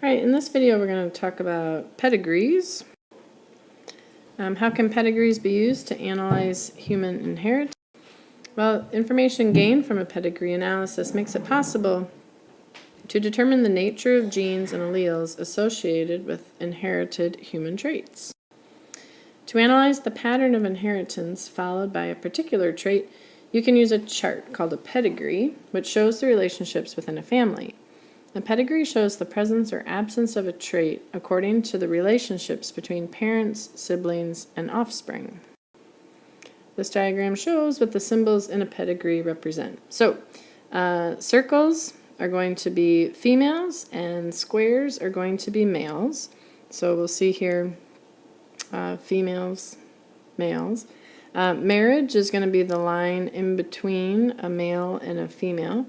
Alright, in this video we're going to talk about pedigrees. How can pedigrees be used to analyze human inheritance? Well, information gained from a pedigree analysis makes it possible to determine the nature of genes and alleles associated with inherited human traits. To analyze the pattern of inheritance followed by a particular trait, you can use a chart called a pedigree, which shows the relationships within a family. A pedigree shows the presence or absence of a trait according to the relationships between parents, siblings, and offspring. This diagram shows what the symbols in a pedigree represent. So, circles are going to be females and squares are going to be males. So we'll see here females, males. Marriage is going to be the line in between a male and a female.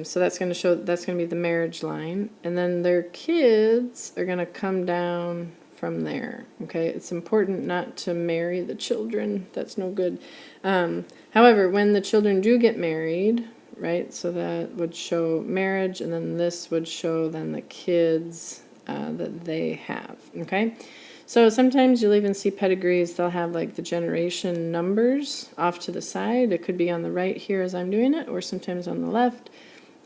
So that's going to be the marriage line, and then their kids are going to come down from there. Okay, it's important not to marry the children. That's no good. However, when the children do get married, right, so that would show marriage, and then this would show then the kids that they have. Okay, so sometimes you'll even see pedigrees, they'll have like the generation numbers off to the side. It could be on the right here as I'm doing it, or sometimes on the left.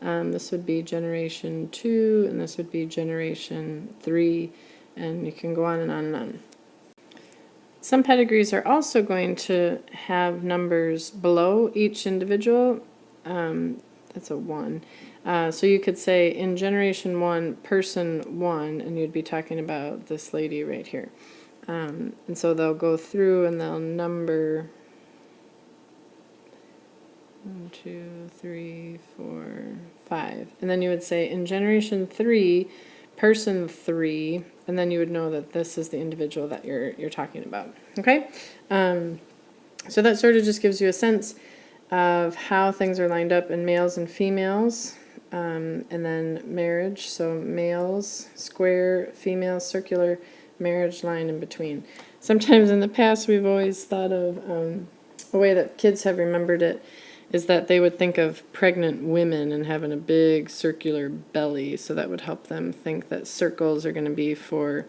This would be generation 2, and this would be generation 3, and you can go on and on and on. Some pedigrees are also going to have numbers below each individual. That's a 1. So you could say in generation 1, person 1, and you'd be talking about this lady right here. And so they'll go through and they'll number 1, 2, 3, 4, 5. And then you would say in generation 3, person 3, and then you would know that this is the individual that you're talking about. Okay? So that sort of just gives you a sense of how things are lined up in males and females. And then marriage, so males, square, females, circular, marriage line in between. Sometimes in the past we've always thought of a way that kids have remembered it is that they would think of pregnant women and having a big circular belly, so that would help them think that circles are going to be for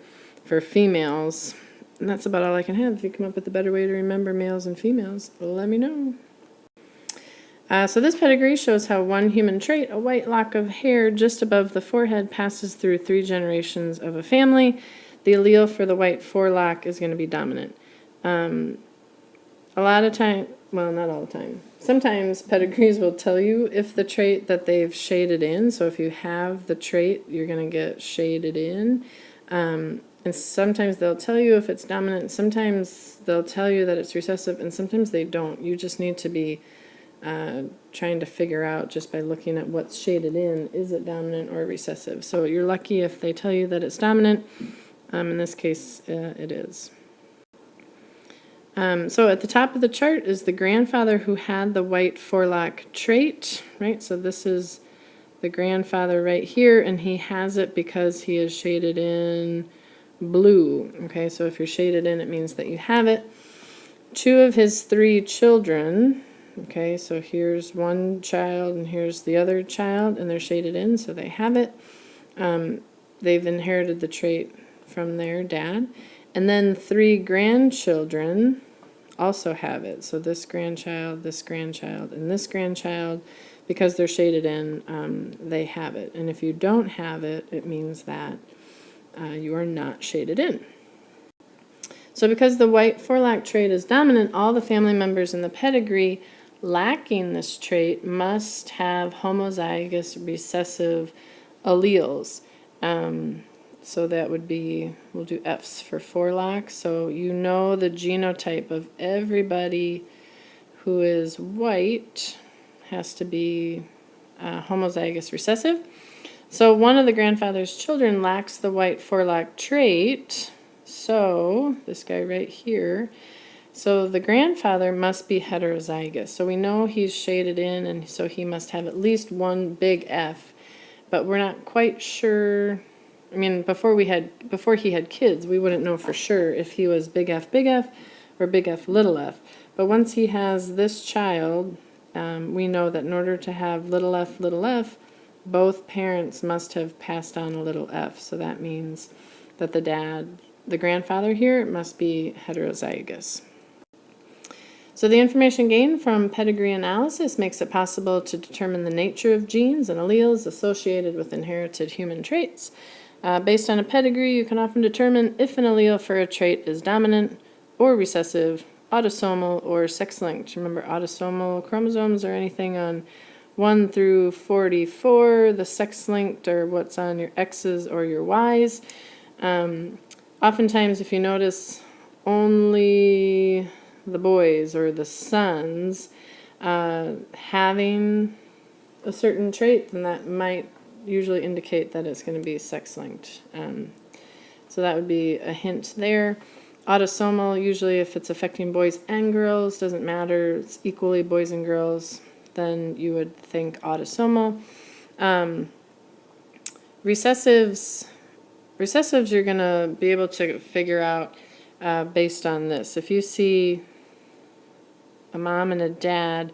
females. And that's about all I can have. If you come up with a better way to remember males and females, let me know. So this pedigree shows how one human trait, a white lock of hair just above the forehead, passes through 3 generations of a family. The allele for the white forelock is going to be dominant. A lot of time, well, not all the time. Sometimes pedigrees will tell you if the trait that they've shaded in, so if you have the trait, you're going to get shaded in. And sometimes they'll tell you if it's dominant, sometimes they'll tell you that it's recessive, and sometimes they don't. You just need to be trying to figure out just by looking at what's shaded in, is it dominant or recessive? So you're lucky if they tell you that it's dominant. In this case, it is. So at the top of the chart is the grandfather who had the white forelock trait, right? So this is the grandfather right here, and he has it because he is shaded in blue. Okay, so if you're shaded in, it means that you have it. 2 of his 3 children, okay, so here's one child and here's the other child, and they're shaded in, so they have it. They've inherited the trait from their dad. And then 3 grandchildren also have it. So this grandchild, and this grandchild, because they're shaded in, they have it. And if you don't have it, it means that you are not shaded in. So because the white forelock trait is dominant, all the family members in the pedigree lacking this trait must have homozygous recessive alleles. So that would be, we'll do F's for forelock. So you know the genotype of everybody who is white has to be homozygous recessive. So one of the grandfather's children lacks the white forelock trait. So this guy right here. So the grandfather must be heterozygous. So we know he's shaded in, and so he must have at least one big F. But we're not quite sure. I mean, before he had kids, we wouldn't know for sure if he was big F or big F little f. But once he has this child, we know that in order to have little f, both parents must have passed on a little F. So that means that the grandfather here, must be heterozygous. So the information gained from pedigree analysis makes it possible to determine the nature of genes and alleles associated with inherited human traits. Based on a pedigree, you can often determine if an allele for a trait is dominant or recessive, autosomal, or sex-linked. Remember, autosomal chromosomes are anything on 1 through 44. The sex-linked are what's on your X's or your Y's. Oftentimes, if you notice only the boys or the sons having a certain trait, then that might usually indicate that it's going to be sex-linked. So that would be a hint there. Autosomal, usually if it's affecting boys and girls, doesn't matter, it's equally boys and girls, then you would think autosomal. Recessives you're going to be able to figure out based on this. If you see a mom and a dad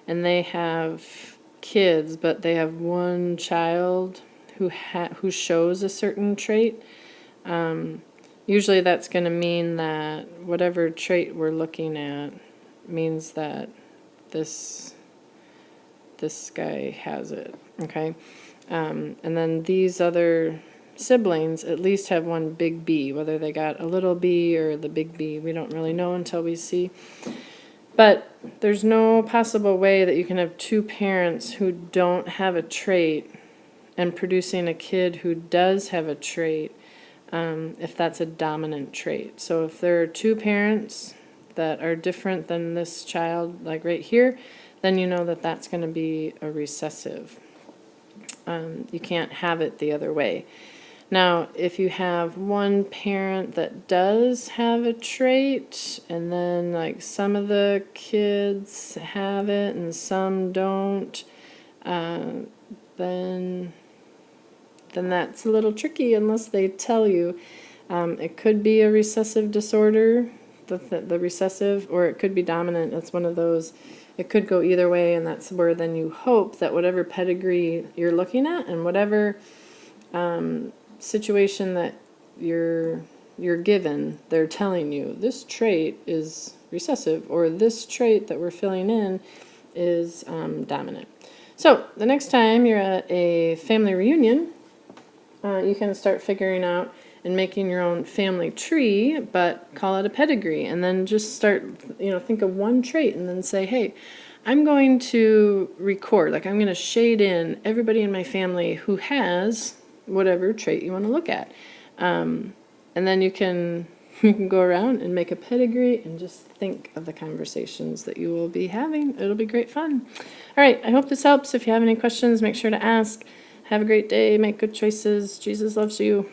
and they have kids, but they have one child who shows a certain trait, usually that's going to mean that whatever trait we're looking at means that this guy has it, okay? And then these other siblings at least have one big B, whether they got a little b or the big B, we don't really know until we see. But there's no possible way that you can have two parents who don't have a trait and producing a kid who does have a trait, if that's a dominant trait. So if there are two parents that are different than this child, like right here, then you know that that's going to be a recessive. You can't have it the other way. Now, if you have one parent that does have a trait, and then like some of the kids have it and some don't, then that's a little tricky unless they tell you. It could be a recessive disorder, the recessive, or it could be dominant. It's one of those. It could go either way, and that's where then you hope that whatever pedigree you're looking at and whatever situation that you're given, they're telling you this trait is recessive, or this trait that we're filling in is dominant. So the next time you're at a family reunion, you can start figuring out and making your own family tree, but call it a pedigree, and then just start, think of one trait and then say, hey, I'm going to record, like I'm going to shade in everybody in my family who has whatever trait you want to look at. And then you can go around and make a pedigree and just think of the conversations that you will be having. It'll be great fun. All right, I hope this helps. If you have any questions, make sure to ask. Have a great day. Make good choices. Jesus loves you.